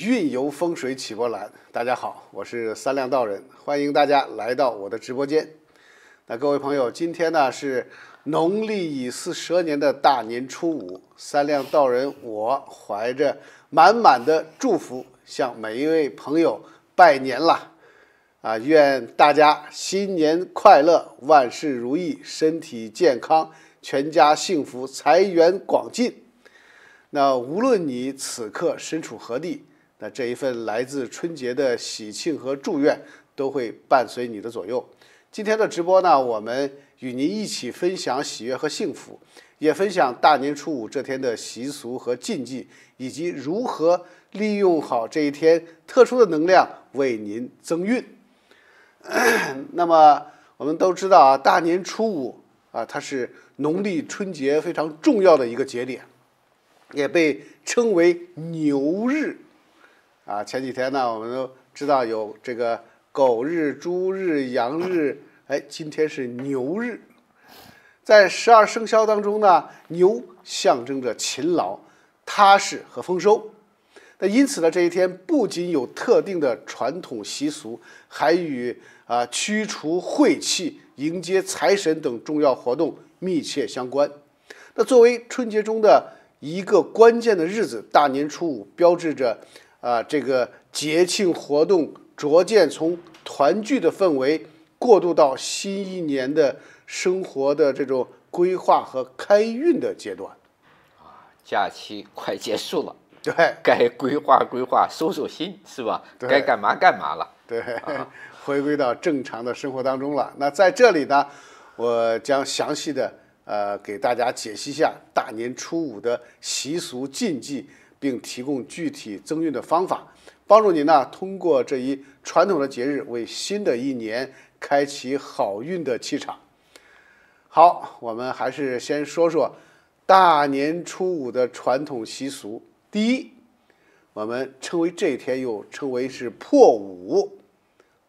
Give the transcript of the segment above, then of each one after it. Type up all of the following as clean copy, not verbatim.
运游风水起波澜。大家好，我是三亮道人，欢迎大家来到我的直播间。那各位朋友，今天呢是农历乙巳12年的大年初五，三亮道人我怀着满满的祝福，向每一位朋友拜年啦！愿大家新年快乐，万事如意，身体健康，全家幸福，财源广进。那无论你此刻身处何地，那这一份来自春节的喜庆和祝愿都会伴随你的左右。今天的直播呢，我们与您一起分享喜悦和幸福，也分享大年初五这天的习俗和禁忌，以及如何利用好这一天特殊的能量为您增运。那么我们都知道啊，大年初五它是农历春节非常重要的一个节点，也被称为牛日前几天呢，我们都知道有这个狗日、猪日、羊日，今天是牛日。在12生肖当中呢，牛象征着勤劳、踏实和丰收。那因此呢，这一天不仅有特定的传统习俗，还与驱除晦气、迎接财神等重要活动密切相关。那作为春节中的一个关键的日子，大年初五标志着这个节庆活动逐渐从团聚的氛围过渡到新一年的生活的这种规划和开运的阶段。假期快结束了，对，该规划规划，收收心，是吧？该干嘛干嘛了。对，回归到正常的生活当中了。那在这里呢，我将详细的给大家解析一下大年初五的习俗禁忌，并提供具体增运的方法，帮助您呢通过这一传统的节日，为新的一年开启好运的气场。好，我们还是先说说大年初五的传统习俗。第一，我们称为这一天又称为是破五。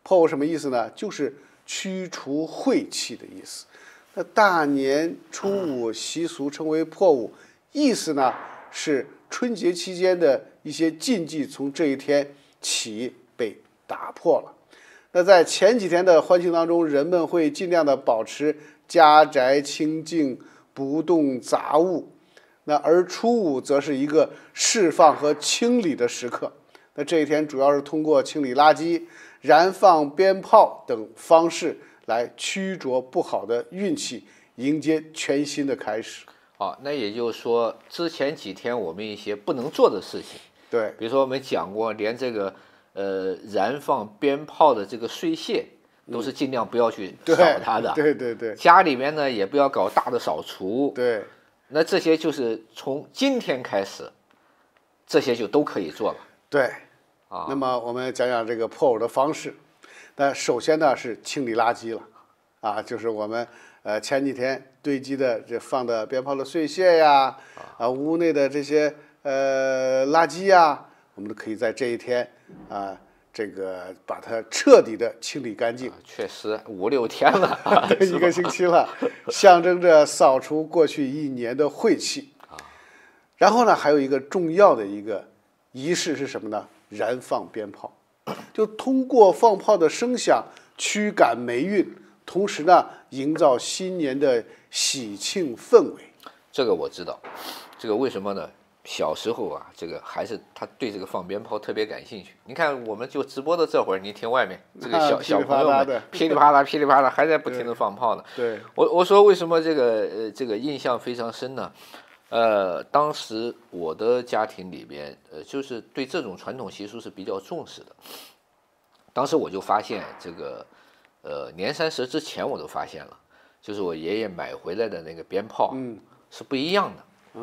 破五什么意思呢？就是驱除晦气的意思。那大年初五习俗称为破五，意思呢是春节期间的一些禁忌从这一天起被打破了。那在前几天的欢庆当中，人们会尽量的保持家宅清净，不动杂物。那而初五则是一个释放和清理的时刻。那这一天主要是通过清理垃圾、燃放鞭炮等方式来驱逐不好的运气，迎接全新的开始。那也就是说，之前几天我们一些不能做的事情，对，比如说我们讲过，连这个燃放鞭炮的这个碎屑，都是尽量不要去扫它的。对对对。家里面呢，也不要搞大的扫除。对。那这些就是从今天开始，这些就都可以做了。对。那么我们讲讲这个破五的方式。那首先呢是清理垃圾了，就是我们前几天堆积的这放的鞭炮的碎屑呀，屋内的这些垃圾呀，我们都可以在这一天这个把它彻底的清理干净。确实5、6天了1个星期了，象征着扫除过去一年的晦气。然后呢，还有一个重要的一个仪式是什么呢？燃放鞭炮，就通过放炮的声响驱赶霉运，同时呢，营造新年的喜庆氛围。这个我知道，这个为什么呢？小时候这个还是他对这个放鞭炮特别感兴趣。你看，我们就直播的这会儿，你听外面这个小朋友们噼里啪啦噼里啪啦还在不停的放炮呢。对，我说为什么这个印象非常深呢？当时我的家庭里边，就是对这种传统习俗是比较重视的。当时我就发现这个，年30之前我都发现了，就是我爷爷买回来的那个鞭炮，是不一样的，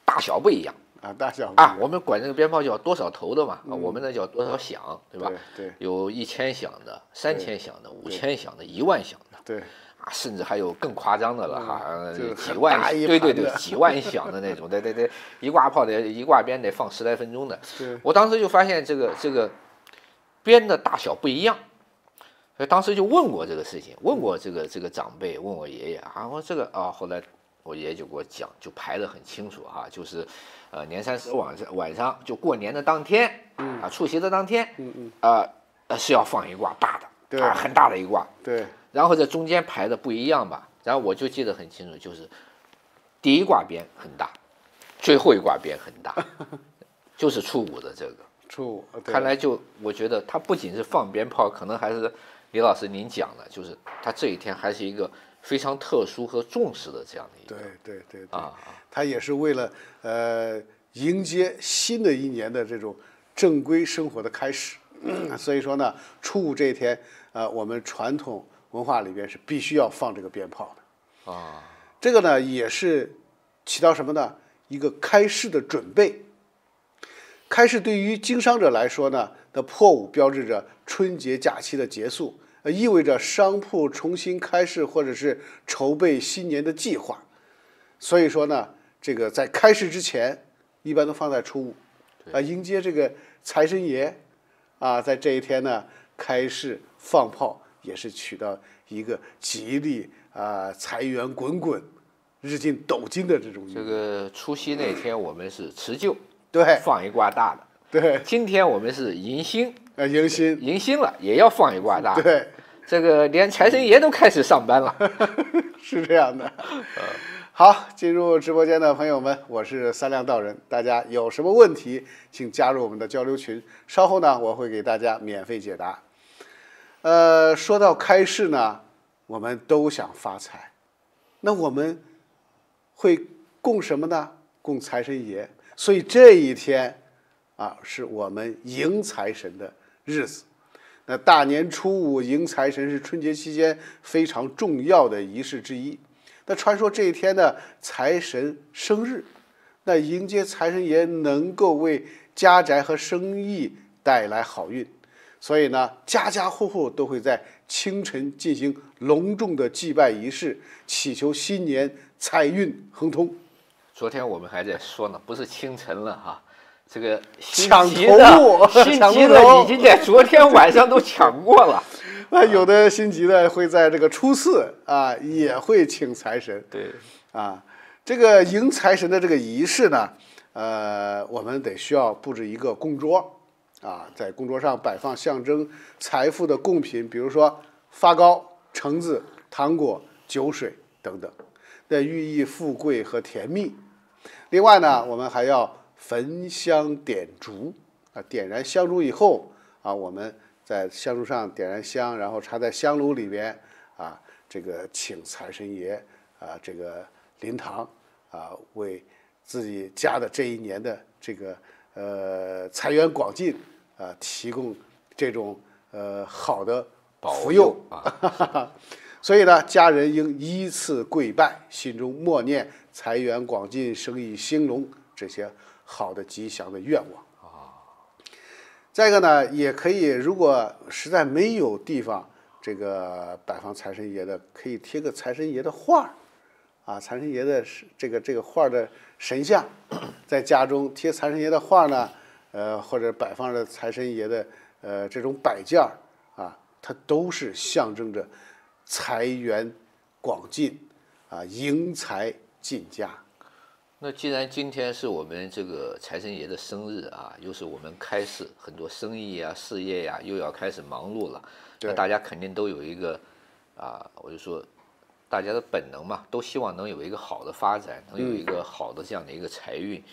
大小不一样。大小我们管这个鞭炮叫多少头的嘛，我们那叫多少响，对吧？对，有1000响的、3000响的、5000响的、1万响的，对，甚至还有更夸张的了几万，对，几万响的那种，对，一挂炮得一挂鞭得放10来分钟的。我当时就发现这个鞭的大小不一样，所以当时就问过这个事情，问过这个长辈，问我爷爷我说这个后来我爷爷就给我讲，就排得很清楚哈，就是年30晚上就过年的当天，除夕的当天，是要放一卦大的，很大的一卦，对，然后这中间排的不一样吧，然后我就记得很清楚，就是第一卦边很大，最后一卦边很大，就是初五的这个。初五，看来我觉得它不仅是放鞭炮，可能还是李老师您讲的，就是它这一天还是一个非常特殊和重视的这样的一个。对啊，它也是为了迎接新的一年的这种正规生活的开始。所以说呢，初五这一天，我们传统文化里边是必须要放这个鞭炮的。这个呢也是起到什么呢？一个开市的准备。开市对于经商者来说呢，的破五标志着春节假期的结束，意味着商铺重新开市或者是筹备新年的计划。所以说呢，这个在开市之前，一般都放在初五，迎接这个财神爷，在这一天呢，开市放炮也是起到一个吉利财源滚滚、日进斗金的这种意义。这个除夕那天我们是辞旧。对，放一卦大的。对，今天我们是迎新，迎新了，也要放一卦大的。对，这个连财神爷都开始上班了。是这样的。好，进入直播间的朋友们，我是三亮道人，大家有什么问题，请加入我们的交流群，稍后呢，我会给大家免费解答。说到开市呢，我们都想发财，那我们会供什么呢？供财神爷。所以这一天是我们迎财神的日子。那大年初五迎财神是春节期间非常重要的仪式之一。那传说这一天呢，财神生日，那迎接财神爷能够为家宅和生意带来好运，所以呢，家家户户都会在清晨进行隆重的祭拜仪式，祈求新年财运亨通。昨天我们还在说呢，不是清晨了哈，这个抢头目，心急的已经在昨天晚上都抢过了。那有的心急的会在这个初四也会请财神。对这个迎财神的这个仪式呢，我们需要布置一个供桌在供桌上摆放象征财富的贡品，比如说发糕、橙子、糖果、酒水等等，的寓意富贵和甜蜜。另外呢，我们还要焚香点烛点燃香烛以后我们在香烛上点燃香，然后插在香炉里边这个请财神爷这个临堂为自己家的这一年的这个财源广进提供这种好的福佑所以呢，家人应依次跪拜，心中默念财源广进、生意兴隆这些好的吉祥的愿望。再一个呢，也可以，如果实在没有地方这个摆放财神爷的，可以贴个财神爷的画财神爷的这个画的神像，在家中贴财神爷的画呢，或者摆放着财神爷的这种摆件它都是象征着财源广进迎财进家。那既然今天是我们这个财神爷的生日又是我们开市，很多生意事业又要开始忙碌了，那大家肯定都有一个我就说大家的本能嘛，都希望能有一个好的发展，能有一个好的这样的一个财运。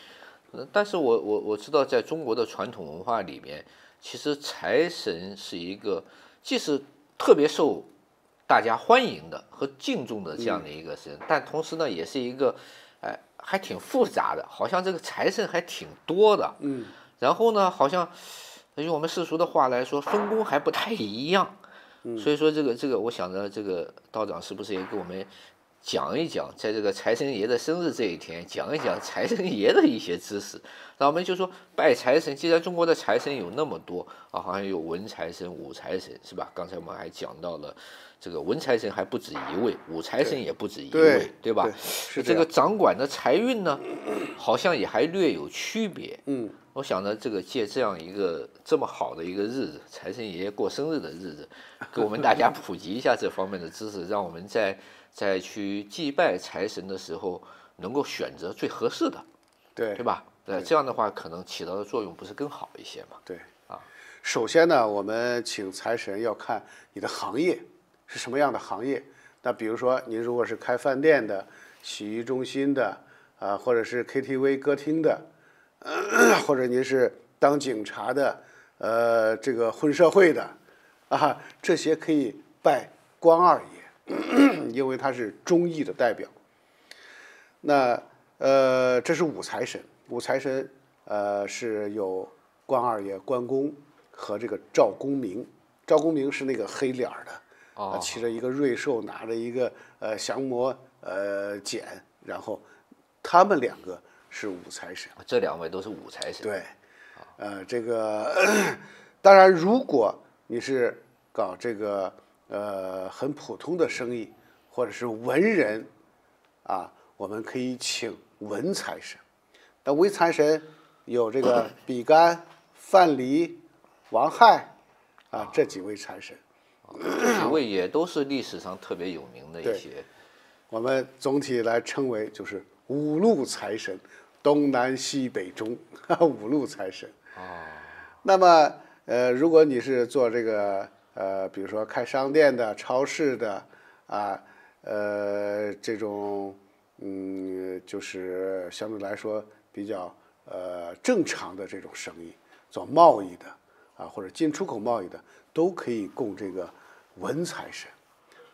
但是我知道，在中国的传统文化里面，其实财神是一个既是特别受大家欢迎的和敬重的这样的一个神，但同时呢，也是一个还挺复杂的，好像这个财神还挺多的。然后呢，好像用我们世俗的话来说，分工还不太一样。所以说这个，我想着这个道长是不是也给我们讲一讲，在这个财神爷的生日这一天，讲一讲财神爷的一些知识。那我们就说拜财神，既然中国的财神有那么多好像有文财神、武财神，是吧？刚才我们还讲到了这个文财神还不止一位，武财神也不止一位，对吧？是这个掌管的财运呢，好像也还略有区别。我想着这个借这样一个这么好的一个日子，财神爷过生日的日子，给我们大家普及一下这方面的知识，让我们在去祭拜财神的时候，能够选择最合适的，对吧？这样的话可能起到的作用不是更好一些吗？对啊，首先呢，我们请财神要看你的行业是什么样的行业。那比如说，您如果是开饭店的、洗浴中心的啊，或者是 KTV 歌厅的，或者您是当警察的，这个混社会的，啊，这些可以拜关二爷，因为他是忠义的代表。那这是五财神，五财神是有关二爷、关公和这个赵公明。赵公明是那个黑脸的，骑着一个瑞兽，拿着一个降魔锏，然后他们两个是五财神。这两位都是五财神。对，这个当然，如果你是搞这个很普通的生意，或者是文人啊，我们可以请文财神。那文财神有这个比干、范蠡、王亥啊这几位财神。这几位也都是历史上特别有名的一些。我们总体来称为就是五路财神，东南西北中，五路财神。那么如果你是做这个比如说开商店的、超市的啊，这种就是相对来说比较正常的这种生意，做贸易的啊，或者进出口贸易的，都可以供这个文财神。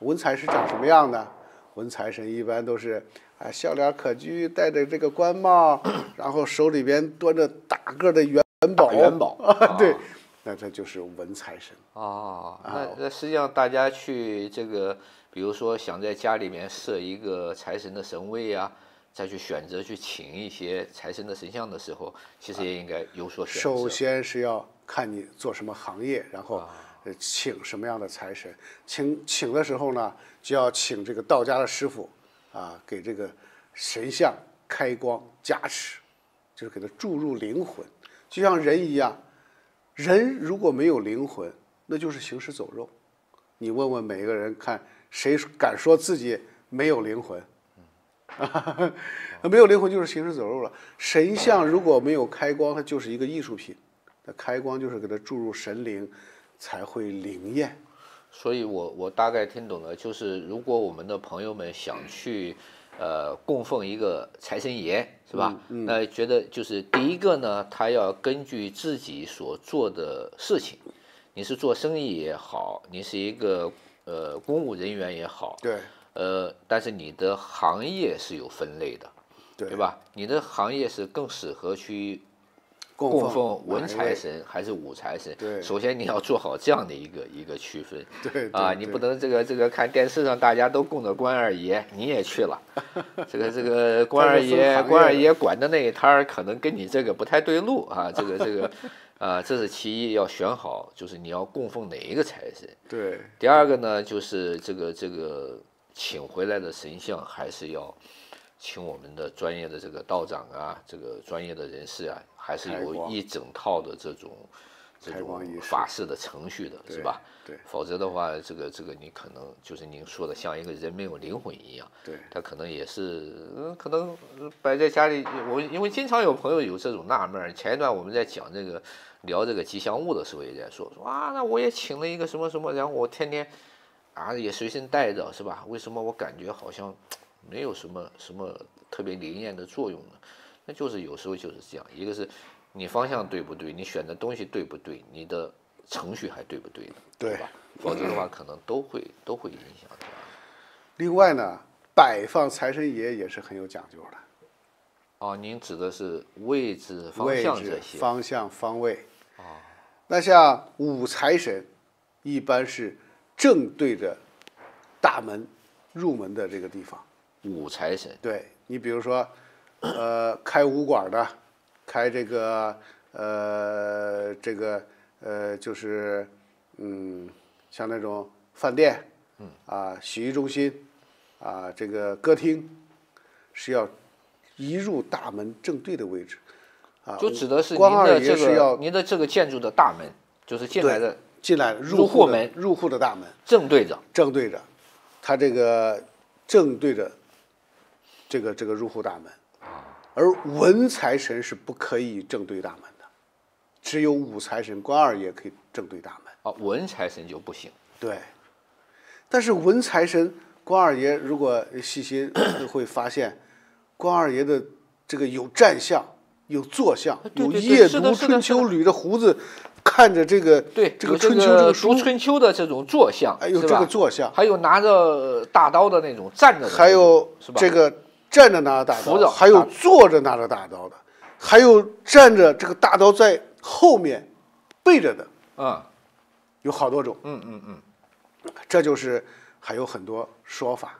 文财神长什么样呢？文财神一般都是笑脸可掬，戴着这个官帽，然后手里边端着大个的元宝对，那这就是文财神。那实际上大家去这个，比如说想在家里面设一个财神的神位啊，再去选择去请一些财神的神像的时候，其实也应该有所选择。首先是要看你做什么行业，然后请什么样的财神。请的时候呢，就要请这个道家的师傅啊，给这个神像开光加持，就是给他注入灵魂。就像人一样，人如果没有灵魂，那就是行尸走肉。你问问每个人，看谁敢说自己没有灵魂？没有灵魂就是行尸走肉了。神像如果没有开光，它就是一个艺术品。那开光就是给它注入神灵，才会灵验。所以我大概听懂了，就是如果我们的朋友们想去供奉一个财神爷，是吧？那觉得就是第一个呢，他要根据自己所做的事情，你是做生意也好，你是一个公务人员也好，对，但是你的行业是有分类的，对吧？你的行业是更适合去供奉文财神还是武财神？对，首先你要做好这样的一个区分。对你不能这个看电视上大家都供着关二爷，你也去了，这个关二爷管的那一摊儿可能跟你这个不太对路啊，这是其一，要选好，就是你要供奉哪一个财神。对。第二个呢，就是这个请回来的神像还是要请我们的专业的这个道长啊，这个专业的人士啊，还是有一整套的这种法事的程序的，是吧？对。否则的话，这个你可能就是您说的，像一个人没有灵魂一样。对。他可能也是可能摆在家里，因为经常有朋友有这种纳闷。前一段我们在讲聊这个吉祥物的时候，也在说那我也请了一个什么什么，然后我天天也随身带着，是吧？为什么我感觉好像没有什么特别灵验的作用呢？那就是有时候就是这样，一个是你方向对不对，你选的东西对不对，你的程序还对不对的，对吧？否则的话，可能都会影响的。另外呢，摆放财神爷也是很有讲究的。您指的是位置、方向这些？方向、方位。那像武财神，一般是正对着大门入门的这个地方。武财神。对，你比如说，开武馆的，开就是像那种饭店，洗浴中心，这个歌厅，是要一入大门正对的位置。就指的是关二您的这爷是要个您的这个建筑的大门，就是进来的进来入户门入户的大门正对着。正对着，它这个正对着这个入户大门，而文财神是不可以正对大门的，只有武财神关二爷可以正对大门。文财神就不行。对，但是文财神关二爷如果细心会发现，关二爷的这个有站相，有坐相，有夜读春秋捋着胡子，看着这个这个春秋这个书，读春秋的这种坐相，有这个坐相，还有拿着大刀的那种站着的，还有这个站着拿着大刀，还有坐着拿着大刀的，还有站着这个大刀在后面背着的，有好多种，这就是还有很多说法。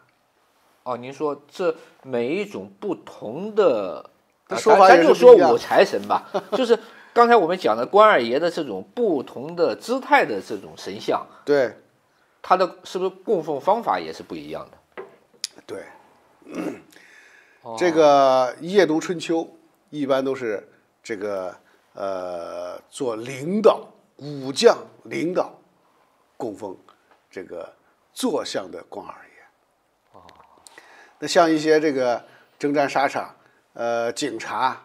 您说这每一种不同的说法也是不一样，咱就说武财神吧，就是刚才我们讲的关二爷的这种不同的姿态的这种神像，对，它的是不是供奉方法也是不一样的？对，这个夜读春秋一般都是这个做领导武将领导供奉这个坐像的关二爷。那像一些这个征战沙场，警察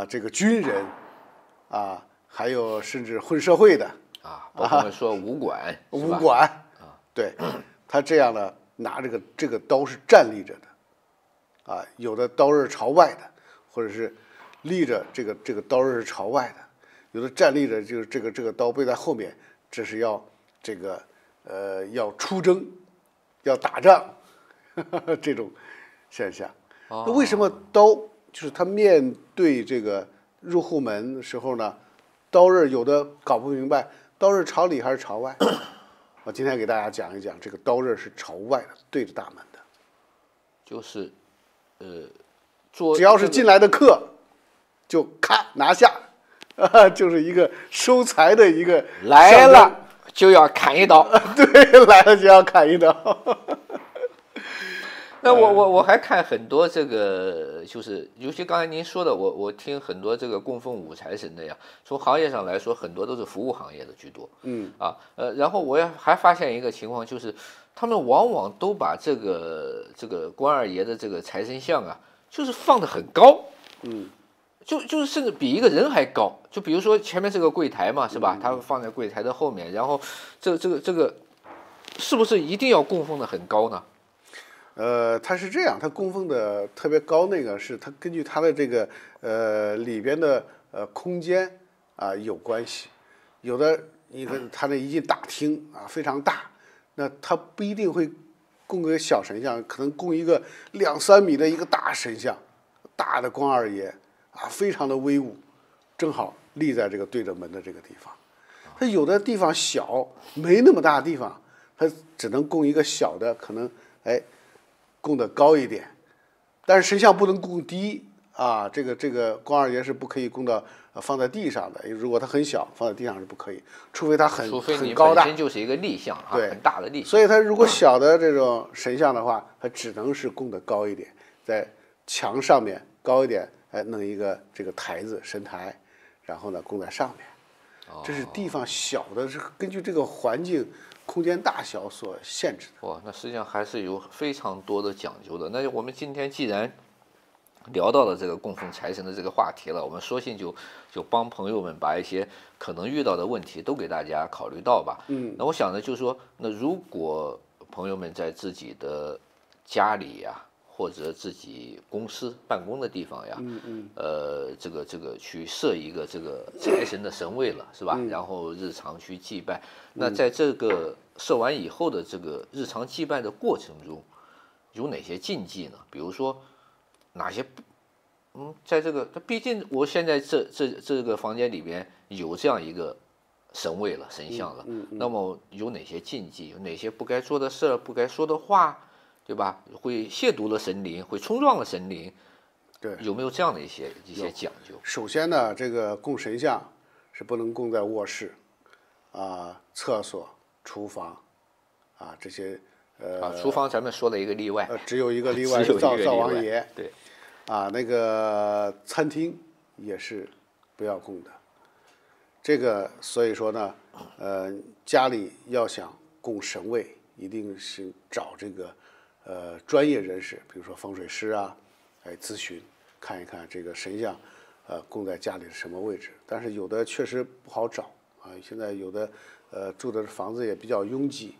这个军人还有甚至混社会的包括我们说武馆，武馆对，他这样呢拿这个刀是站立着的，有的刀刃朝外的，或者是立着这个刀刃是朝外的，有的站立着就是这个刀背在后面，这是要这个要出征，要打仗这种现象。那为什么刀就是他面对这个入户门的时候呢，刀刃有的搞不明白，刀刃朝里还是朝外？我今天给大家讲一讲，这个刀刃是朝外的，对着大门的。就是只要是进来的客，就咔拿下，就是一个收财的一个来了就要砍一刀，对，来了就要砍一刀。那我还看很多这个，就是尤其刚才您说的，我听很多这个供奉武财神的呀，从行业上来说，很多都是服务行业的居多。然后我也还发现一个情况，就是他们往往都把这个关二爷的这个财神像啊，就是放得很高，就是甚至比一个人还高。就比如说前面这个柜台嘛，是吧？他放在柜台的后面，然后这个是不是一定要供奉的很高呢？它是这样，它供奉的特别高，那个是它根据它的这个里边的空间有关系。有的一个它那一进大厅非常大，那它不一定会供个小神像，可能供一个2、3米的一个大神像，大的关二爷非常的威武，正好立在这个对着门的这个地方。它有的地方小，没那么大的地方，它只能供一个小的，可能供得高一点，但是神像不能供低这个关二爷是不可以供到放在地上的。如果它很小，放在地上是不可以，除非它很高大，本身就是一个立像对，很大的立像。所以它如果小的这种神像的话，它只能是供得高一点，在墙上面高一点，弄一个这个台子神台，然后呢供在上面。这是地方小的，是根据这个环境空间大小所限制的。哇，那实际上还是有非常多的讲究的。那我们今天既然聊到了这个供奉财神的这个话题了，我们索性就帮朋友们把一些可能遇到的问题都给大家考虑到吧。那我想呢，就是说，那如果朋友们在自己的家里呀，或者自己公司办公的地方呀，这个去设一个这个财神的神位了，是吧？然后日常去祭拜。那在这个设完以后的这个日常祭拜的过程中，有哪些禁忌呢？比如说哪些在这个，毕竟我现在这个房间里边有这样一个神位了，神像了，那么有哪些禁忌？有哪些不该做的事儿，不该说的话？对吧？会亵渎了神灵，会冲撞了神灵，对，有没有这样的一些讲究？首先呢，这个供神像是不能供在卧室、厕所、厨房这些厨房咱们说了一个例外，只有一个例外，灶王爷。对，那个餐厅也是不要供的。这个所以说呢，家里要想供神位，一定是找这个专业人士，比如说风水师啊，来咨询看一看这个神像，供在家里是什么位置。但是有的确实不好找啊，现在有的住的房子也比较拥挤，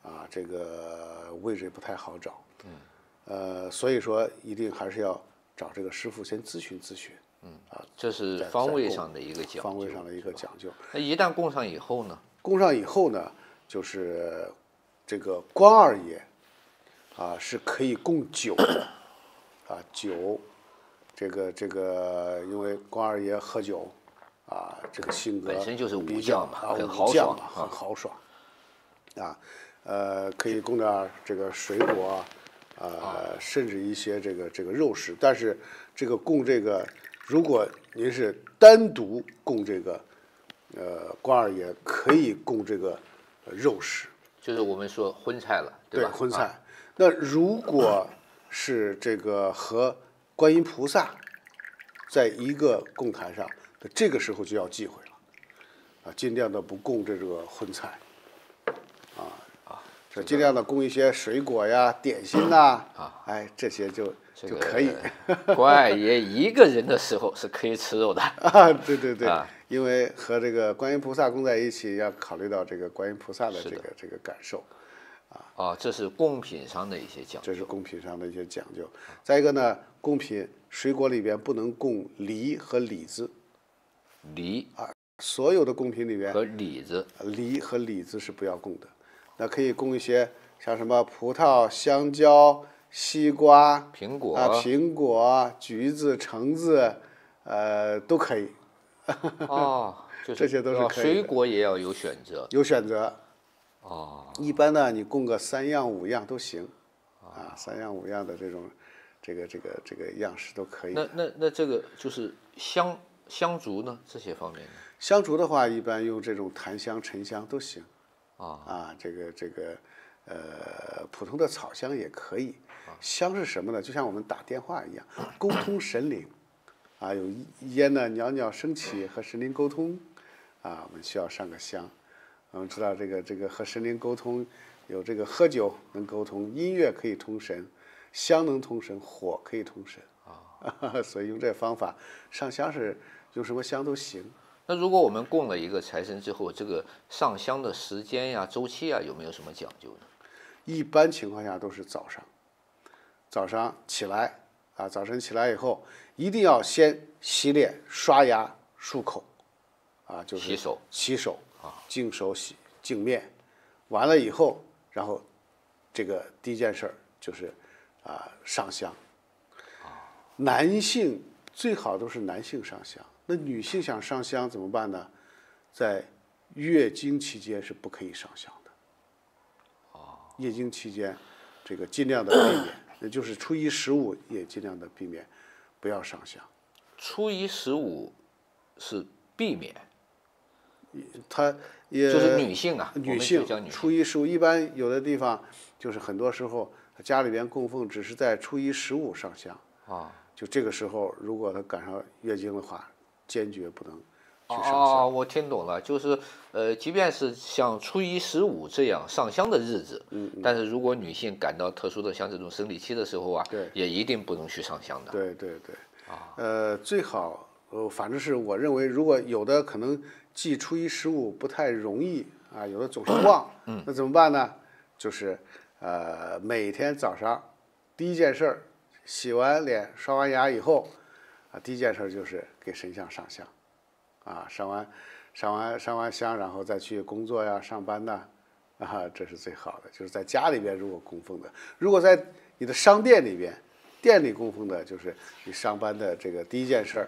啊，这个位置也不太好找。所以说一定还是要找这个师傅先咨询咨询。这是方位上的一个讲究。方位上的一个讲究。那一旦供上以后呢？供上以后呢，就是这个关二爷啊是可以供酒的啊，酒，这个，因为关二爷喝酒啊，这个性格本身就是武比较将嘛，很武豪爽将嘛，很豪爽啊，可以供点这个水果甚至一些这个肉食，但是这个供这个，如果您是单独供这个，关二爷可以供这个肉食，就是我们说荤菜了，对吧？荤菜。那如果是这个和观音菩萨在一个供坛上，那这个时候就要忌讳了，尽量的不供这个荤菜，尽量的供一些水果呀、点心呐，这些就可以。关二爷一个人的时候是可以吃肉的对对对，因为和这个观音菩萨供在一起，要考虑到这个观音菩萨的这个感受。这是贡品上的一些讲究。这是贡品上的一些讲究。再一个呢，贡品水果里边不能供梨和李子。梨所有的贡品里边和李子，梨和李子是不要供的。那可以供一些像什么葡萄、香蕉、西瓜、苹果苹果、橘子、橙子，都可以。就是这些都是可以的。水果也要有选择。有选择。一般呢，你供个3样5样都行。3样5样的这种，这个样式都可以。那这个就是香烛呢，这些方面呢？香烛的话，一般用这种檀香、沉香都行。这个普通的草香也可以。香是什么呢？就像我们打电话一样，沟通神灵。有烟呢，袅袅升起，和神灵沟通。我们需要上个香。我们知道这个和神灵沟通，有这个喝酒能沟通，音乐可以通神，香能通神，火可以通神。所以用这方法上香是用什么香都行。那如果我们供了一个财神之后，这个上香的时间呀、周期呀，有没有什么讲究呢？一般情况下都是早上起来早晨起来以后，一定要先洗脸、刷牙、漱口，就是洗手净手净面，完了以后，然后这个第一件事就是上香。男性最好都是男性上香。那女性想上香怎么办呢？在月经期间是不可以上香的。月经期间，这个尽量的避免，也就是初一十五也尽量的避免，不要上香。初一十五是避免，它也就是女性女性初一十五，一般有的地方就是很多时候家里边供奉只是在初一十五上香就这个时候，如果她赶上月经的话，坚决不能去上香。我听懂了，就是即便是像初一十五这样上香的日子，但是如果女性感到特殊的像这种生理期的时候也一定不能去上香的。对对对。最好反正是我认为，如果有的可能记初一十五不太容易有的总是忘，那怎么办呢？就是每天早上第一件事儿，洗完脸、刷完牙以后，第一件事就是给神像上香，上完香，然后再去工作呀、上班呐，这是最好的。就是在家里边如果供奉的，如果在你的商店里边、店里供奉的，就是你上班的这个第一件事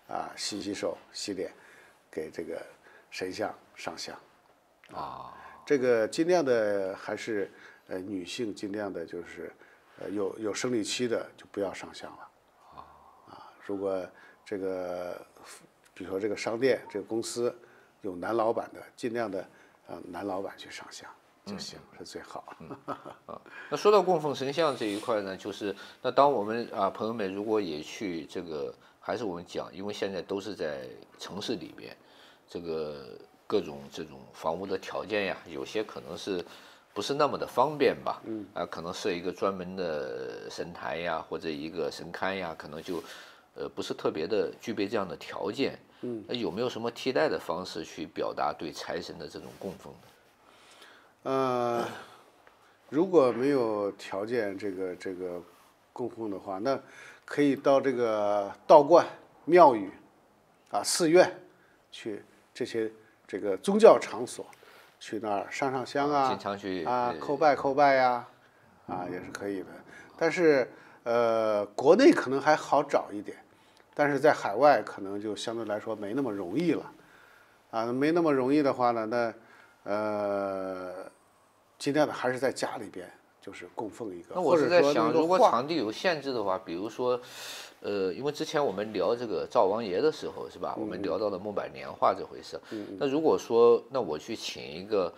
儿，洗手、洗脸，给这个神像上香。这个尽量的还是女性尽量的就是有生理期的就不要上香了。如果这个比如说这个商店这个公司有男老板的，尽量的男老板去上香就行，是最好。那说到供奉神像这一块呢，就是那当我们朋友们如果也去这个还是我们讲，因为现在都是在城市里边，这个各种这种房屋的条件呀，有些可能是不是那么的方便吧？可能设一个专门的神台呀，或者一个神龛呀，可能就不是特别的具备这样的条件。那有没有什么替代的方式去表达对财神的这种供奉呢？如果没有条件这个供奉的话，那可以到这个道观、庙宇啊、寺院去这些这个宗教场所，去那儿上上香啊，经常去叩拜呀，也是可以的。但是国内可能还好找一点，但是在海外可能就相对来说没那么容易了，没那么容易的话呢，那尽量的还是在家里边，就是供奉一个。那我是在想，如果画场地有限制的话，比如说，因为之前我们聊这个灶王爷的时候，是吧？我们聊到了木板年画这回事。那如果说，那我去请一个，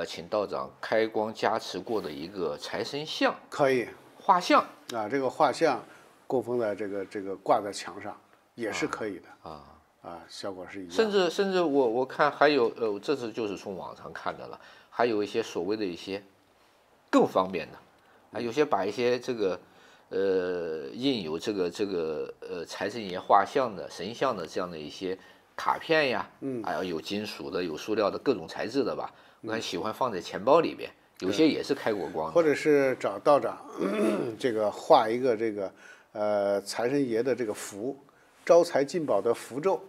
请道长开光加持过的一个财神像，可以画像这个画像供奉在这个挂在墙上也是可以的效果是一样的。甚至我看还有这次就是从网上看的了，还有一些所谓的一些更方便的有些把一些这个印有这个财神爷画像的神像的这样的一些卡片呀，有金属的，有塑料的，各种材质的吧，我很喜欢放在钱包里边，有些也是开过光的，或者是找道长这个画一个这个财神爷的这个符，招财进宝的符咒。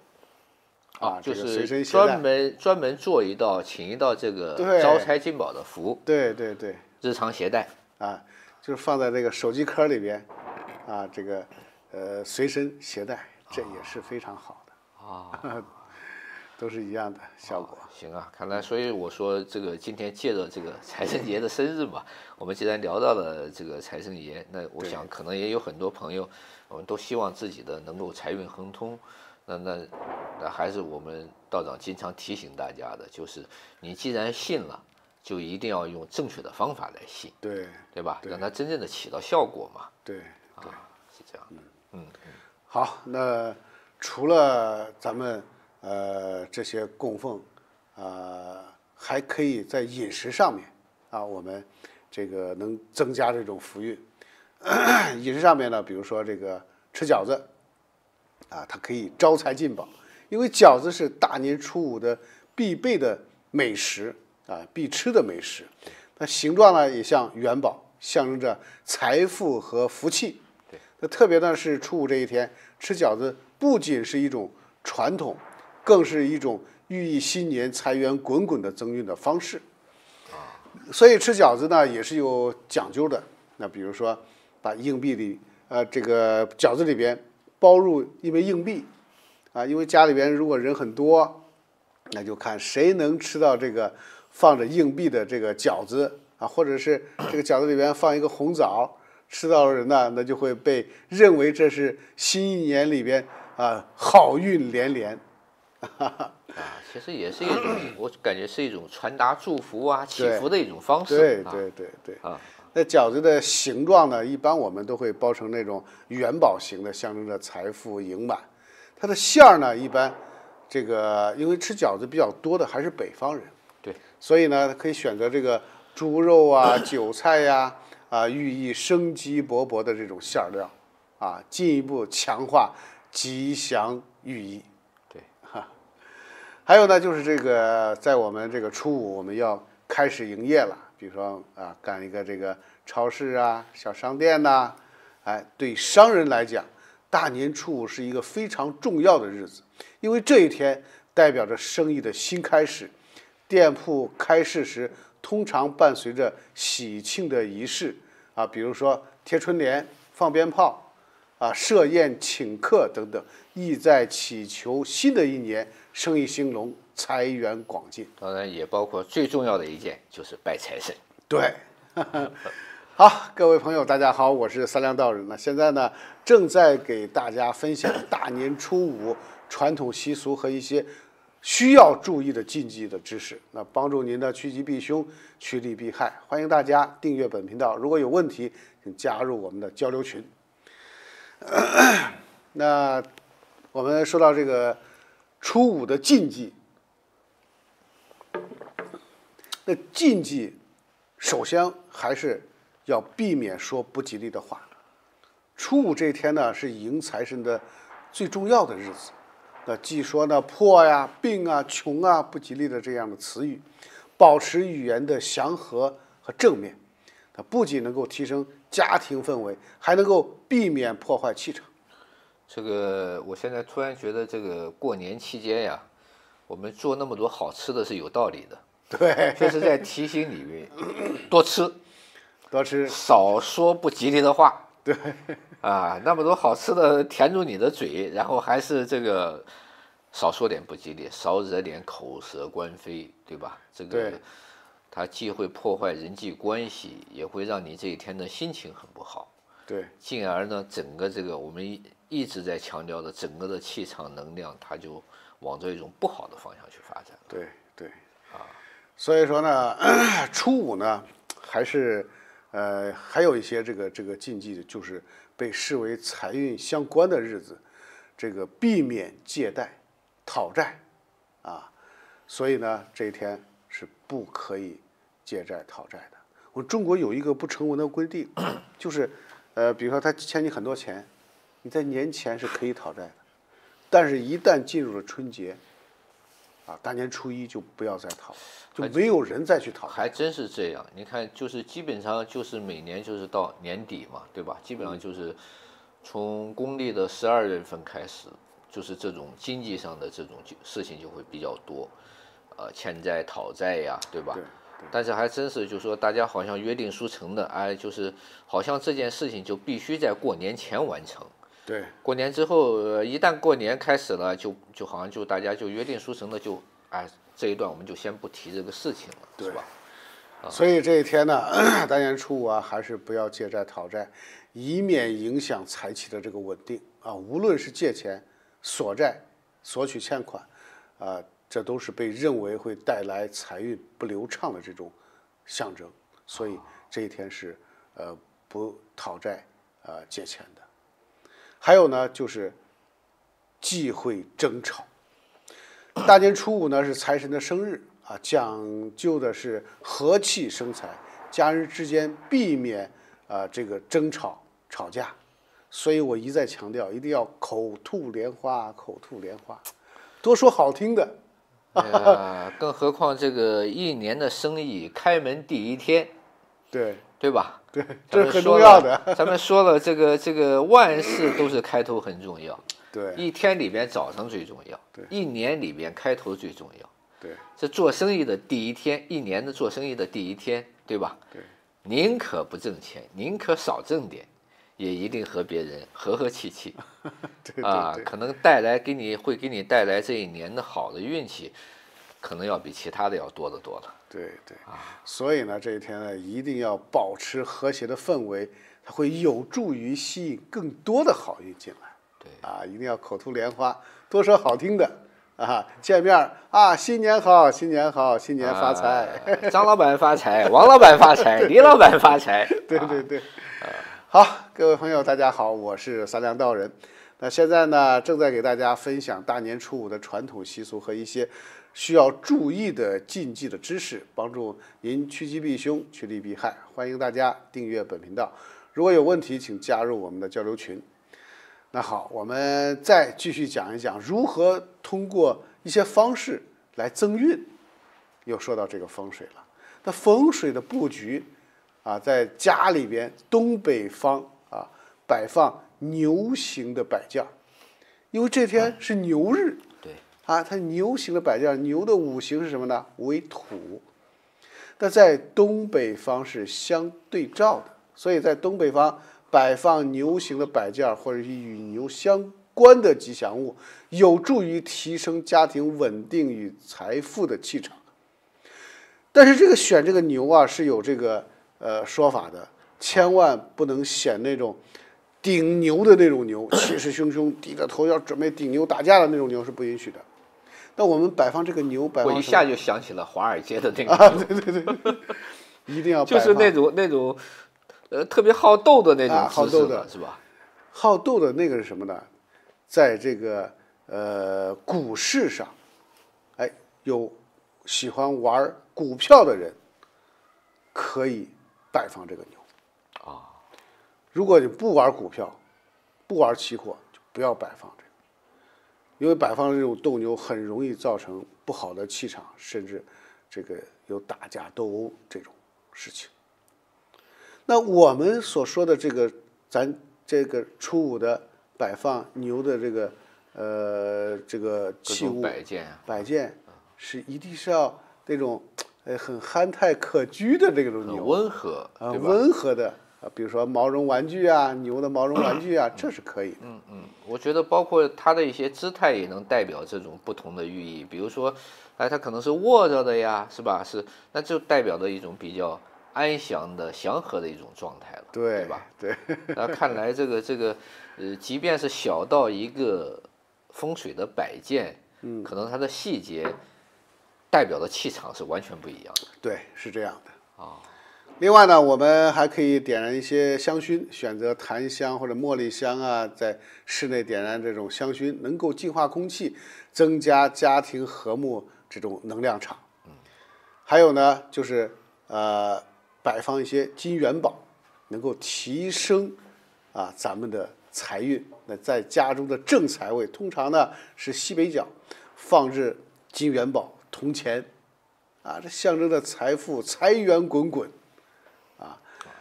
就是随身专门做一道，请一道这个招财进宝的符，对，日常携带就是放在这个手机壳里边这个随身携带，这也是非常好的都是一样的效果。行看来，所以我说这个今天借着这个财神爷的生日嘛，我们既然聊到了这个财神爷，那我想可能也有很多朋友，我们都希望自己的能够财运亨通。那还是我们道长经常提醒大家的，就是你既然信了，就一定要用正确的方法来信，对吧？让它真正的起到效果嘛。对，是这样。好，那除了咱们这些供奉还可以在饮食上面我们这个能增加这种福运。饮食上面呢，比如说这个吃饺子它可以招财进宝，因为饺子是大年初五的必备的美食必吃的美食。那形状呢也像元宝，象征着财富和福气。那特别呢是初五这一天吃饺子，不仅是一种传统，更是一种寓意新年财源滚滚的增运的方式。所以吃饺子呢也是有讲究的。那比如说把硬币里这个饺子里边包入一枚硬币因为家里边如果人很多，那就看谁能吃到这个放着硬币的这个饺子或者是这个饺子里边放一个红枣，吃到的人呢，那就会被认为这是新一年里边好运连连。其实也是一种，我感觉是一种传达祝福祈福的一种方式。对。那饺子的形状呢，一般我们都会包成那种元宝形的，象征着财富盈满。它的馅儿呢，一般这个因为吃饺子比较多的还是北方人，对，所以呢可以选择这个猪肉韭菜呀寓意生机勃勃的这种馅料进一步强化吉祥寓意。对还有呢，就是这个在我们这个初五我们要开始营业了，比如说干一个这个超市小商店对商人来讲，大年初五是一个非常重要的日子，因为这一天代表着生意的新开始。店铺开市时通常伴随着喜庆的仪式比如说贴春联、放鞭炮设宴请客等等，意在祈求新的一年生意兴隆，财源广进。当然也包括最重要的一件，就是拜财神。对。好，各位朋友大家好，我是三良道人。那现在呢正在给大家分享大年初五传统习俗和一些需要注意的禁忌的知识，那帮助您的趋吉避凶、趋利避害。欢迎大家订阅本频道，如果有问题请加入我们的交流群。那我们说到这个初五的禁忌，那禁忌首先还是要避免说不吉利的话。初五这一天呢，是迎财神的最重要的日子。那既说呢破呀、病啊、穷啊、不吉利的这样的词语，保持语言的祥和和正面，它不仅能够提升家庭氛围，还能够避免破坏气场。这个我现在突然觉得，这个过年期间呀，我们做那么多好吃的是有道理的。对，这是在提醒你们多吃，多吃，少说不吉利的话。对，啊，那么多好吃的填住你的嘴，然后还是这个少说点不吉利，少惹点口舌官非，对吧？这个它既会破坏人际关系，也会让你这一天的心情很不好。对，进而呢，整个这个我们一直在强调的整个的气场能量，它就往这一种不好的方向去发展。对对，所以说呢，初五呢，还是还有一些这个禁忌的，就是被视为财运相关的日子，这个避免借贷、讨债啊，所以呢，这一天是不可以借债讨债的。我们中国有一个不成文的规定，就是比如说他欠你很多钱，你在年前是可以讨债的，但是一旦进入了春节，大年初一就不要再讨了，就没有人再去讨。还真是这样，你看，就是基本上就是每年就是到年底嘛，对吧？基本上就是从公历的12月份开始，就是这种经济上的这种事情就会比较多，欠债讨债呀，对吧？对。但是还真是，就是说大家好像约定俗成的，哎，就是好像这件事情就必须在过年前完成。对，过年之后，一旦过年开始了，就好像就大家就约定俗成的就，哎，这一段我们就先不提这个事情了，是吧？所以这一天呢，大年初五还是不要借债讨债，以免影响财气的这个稳定啊。无论是借钱、索债、索取欠款，这都是被认为会带来财运不流畅的这种象征。所以这一天是不讨债借钱的。还有呢，就是忌讳争吵。大年初五呢是财神的生日讲究的是和气生财，家人之间避免这个争吵吵架。所以我一再强调，一定要口吐莲花，口吐莲花，多说好听的。更何况这个一年的生意开门第一天，对吧？对，这是很重要的。咱们说了，这个万事都是开头很重要。对，一天里边早上最重要，对，一年里边开头最重要。对，这做生意的第一天，一年的做生意的第一天，对吧？对，宁可不挣钱，宁可少挣点，也一定和别人和和气气。对，可能会给你带来这一年的好的运气，可能要比其他的要多得多了。对，所以呢，这一天呢，一定要保持和谐的氛围，它会有助于吸引更多的好运进来。对，一定要口吐莲花，多说好听的见面新年好，新年好，新年发财，张老板发财，王老板发财，李老板发财。对，好，各位朋友，大家好，我是三良道人。那现在呢，正在给大家分享大年初五的传统习俗和一些需要注意的禁忌的知识，帮助您趋吉避凶，趋利避害。欢迎大家订阅本频道，如果有问题，请加入我们的交流群。那好，我们再继续讲一讲如何通过一些方式来增运。又说到这个风水了，那风水的布局在家里边东北方摆放牛形的摆件，因为这天是牛日。对它牛形的摆件，牛的五行是什么呢？为土。那在东北方是相对照的，所以在东北方摆放牛形的摆件或者是与牛相关的吉祥物，有助于提升家庭稳定与财富的气场。但是选这个牛是有这个说法的，千万不能选那种顶牛的那种牛，气势汹汹，低着头要准备顶牛打架的那种牛是不允许的。那我们摆放这个牛，我一下就想起了华尔街的那个对，一定要就是那种特别好斗的那种好斗的是吧？好斗的那个是什么呢？在这个股市上，哎，有喜欢玩股票的人，可以摆放这个牛。如果你不玩股票，不玩期货，就不要摆放这个，因为摆放这种斗牛很容易造成不好的气场，甚至这个有打架斗殴这种事情。那我们所说的这个，咱这个初五的摆放牛的这个器物摆件是一定是要那种很憨态可掬的这种牛，很温和啊，温和的。比如说毛绒玩具啊，牛的毛绒玩具啊，这是可以的。我觉得包括它的一些姿态也能代表这种不同的寓意。比如说，它可能是卧着的呀，是吧？那就代表着一种比较安详的、祥和的一种状态了，对吧？对。那看来这个即便是小到一个风水的摆件，可能它的细节代表的气场是完全不一样的。对，是这样的啊。另外呢，我们还可以点燃一些香薰，选择檀香或者茉莉香啊，在室内点燃这种香薰，能够净化空气，增加家庭和睦这种能量场。还有呢，就是摆放一些金元宝，能够提升咱们的财运。那在家中的正财位，通常呢是西北角，放置金元宝、铜钱，这象征着财富、财源滚滚。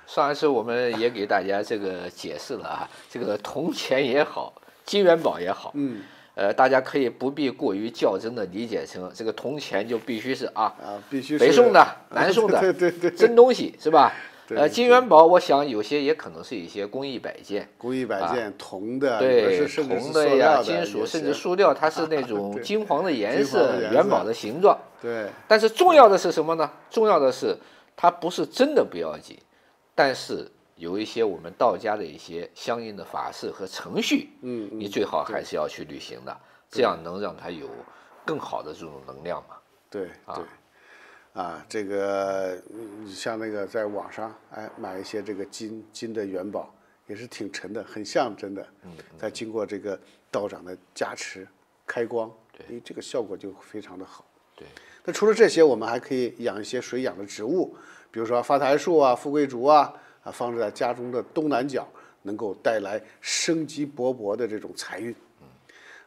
上一次我们也给大家这个解释了这个铜钱也好，金元宝也好，大家可以不必过于较真的理解成这个铜钱就必须是必须是北宋的、南宋的对真东西是吧？金元宝我想有些也可能是一些工艺摆件，铜的，对，铜的呀，金属甚至塑料，它是那种金黄的颜色，元宝的形状。对。但是重要的是什么呢？重要的是它不是真的不要紧。但是有一些我们道家的一些相应的法事和程序，你最好还是要去履行的，这样能让它有更好的这种能量嘛。对，这个像那个在网上买一些这个金的元宝，也是挺沉的，很像真的。再经过这个道长的加持开光，这个效果就非常的好。对。那除了这些，我们还可以养一些水养的植物。比如说发财树啊、富贵竹啊，放置在家中的东南角，能够带来生机勃勃的这种财运。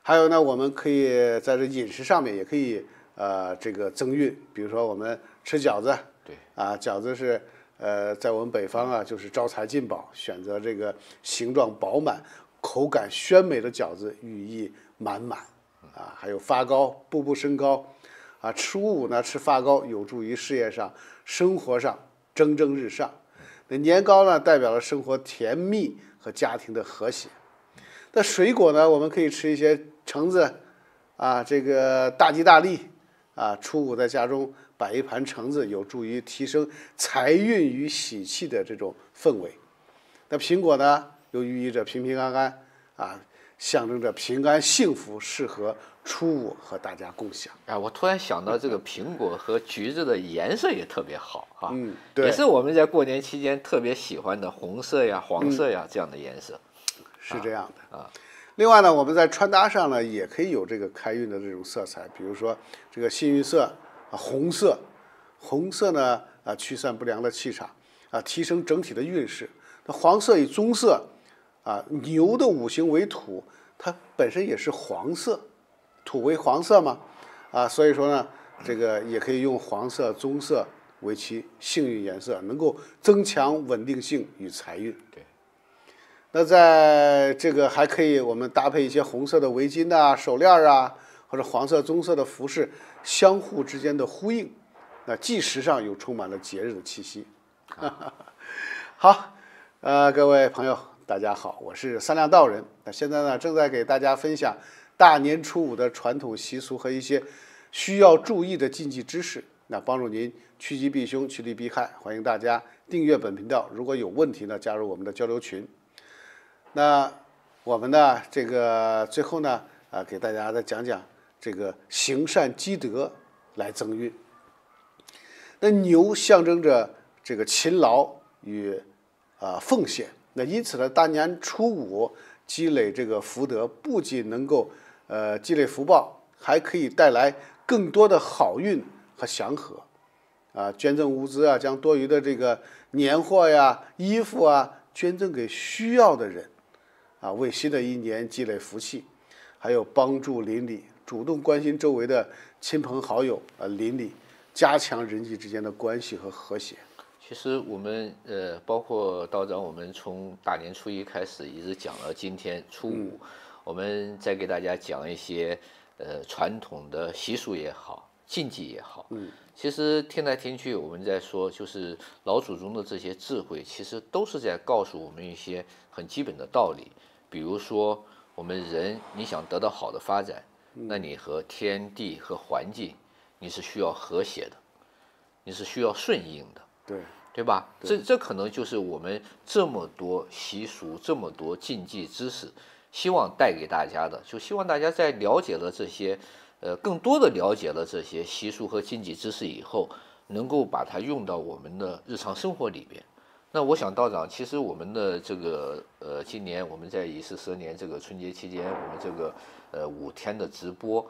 还有呢，我们可以在这饮食上面也可以这个增运。比如说我们吃饺子，饺子是在我们北方就是招财进宝，选择这个形状饱满、口感鲜美的饺子，寓意满满。还有发糕，步步升高。初五呢吃发糕，有助于事业上、生活上蒸蒸日上。那年糕呢，代表了生活甜蜜和家庭的和谐。那水果呢，我们可以吃一些橙子，这个大吉大利，初五在家中摆一盘橙子，有助于提升财运与喜气的这种氛围。那苹果呢，又寓意着平平安安，象征着平安幸福，适合初五和大家共享。我突然想到这个苹果和橘子的颜色也特别好对，也是我们在过年期间特别喜欢的红色呀、黄色呀这样的颜色。是这样的另外呢，我们在穿搭上呢，也可以有这个开运的这种色彩，比如说这个幸运色红色。红色呢驱散不良的气场提升整体的运势。那黄色与棕色牛的五行为土，它本身也是黄色，土为黄色嘛，所以说呢，这个也可以用黄色、棕色为其幸运颜色，能够增强稳定性与财运。对。那在这个还可以我们搭配一些红色的围巾手链或者黄色、棕色的服饰，相互之间的呼应，那既时尚又充满了节日的气息。好。各位朋友，大家好，我是三亮道人。那现在呢，正在给大家分享大年初五的传统习俗和一些需要注意的禁忌知识，那帮助您趋吉避凶、趋利避害。欢迎大家订阅本频道，如果有问题呢，加入我们的交流群。那我们呢，这个最后呢，给大家再讲讲这个行善积德来增运。那牛象征着这个勤劳与奉献。那因此呢，大年初五积累这个福德，不仅能够积累福报，还可以带来更多的好运和祥和。捐赠物资啊，将多余的这个年货呀、衣服啊，捐赠给需要的人，为新的一年积累福气。还有帮助邻里，主动关心周围的亲朋好友邻里，加强人际之间的关系和和谐。其实我们包括道长，我们从大年初一开始一直讲了今天初五，我们再给大家讲一些传统的习俗也好，禁忌也好。其实听来听去，我们在说，就是老祖宗的这些智慧，其实都是在告诉我们一些很基本的道理。比如说，我们人你想得到好的发展，那你和天地和环境，你是需要和谐的，你是需要顺应的，对吧？这可能就是我们这么多习俗、这么多禁忌知识，希望带给大家的，就希望大家在了解了这些。更多的了解了这些习俗和禁忌知识以后，能够把它用到我们的日常生活里边。那我想道长，其实我们的这个今年我们在乙巳蛇年这个春节期间，我们这个5天的直播，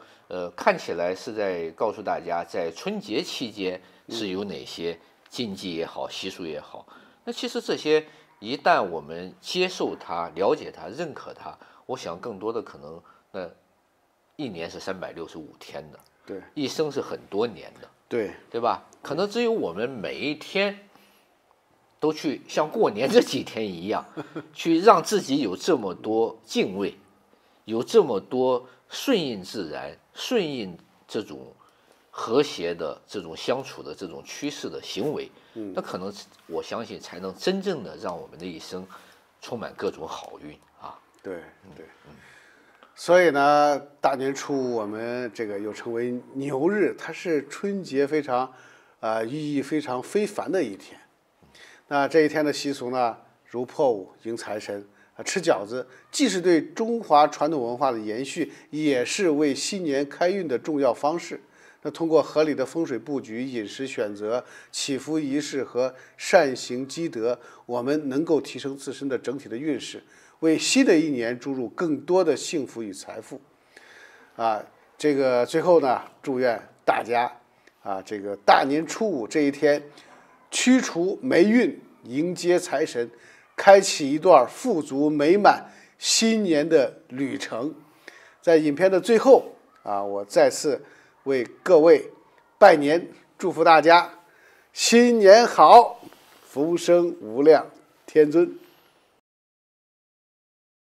看起来是在告诉大家，在春节期间是有哪些禁忌也好、习俗也好。那其实这些一旦我们接受它、了解它、认可它，我想更多的可能一年是365天的，一生是很多年的，对吧？可能只有我们每一天都去像过年这几天一样，去让自己有这么多敬畏，有这么多顺应自然、顺应这种和谐的这种相处的这种趋势的行为，那可能我相信才能真正的让我们的一生充满各种好运啊！对。所以呢，大年初五我们这个又称为牛日，它是春节非常，意义非常非凡的一天。那这一天的习俗呢，如破五迎财神，吃饺子，既是对中华传统文化的延续，也是为新年开运的重要方式。那通过合理的风水布局、饮食选择、祈福仪式和善行积德，我们能够提升自身的整体的运势，为新的一年注入更多的幸福与财富。这个最后呢，祝愿大家这个大年初五这一天，驱除霉运，迎接财神，开启一段富足美满新年的旅程。在影片的最后我再次为各位拜年，祝福大家新年好，福生无量，天尊。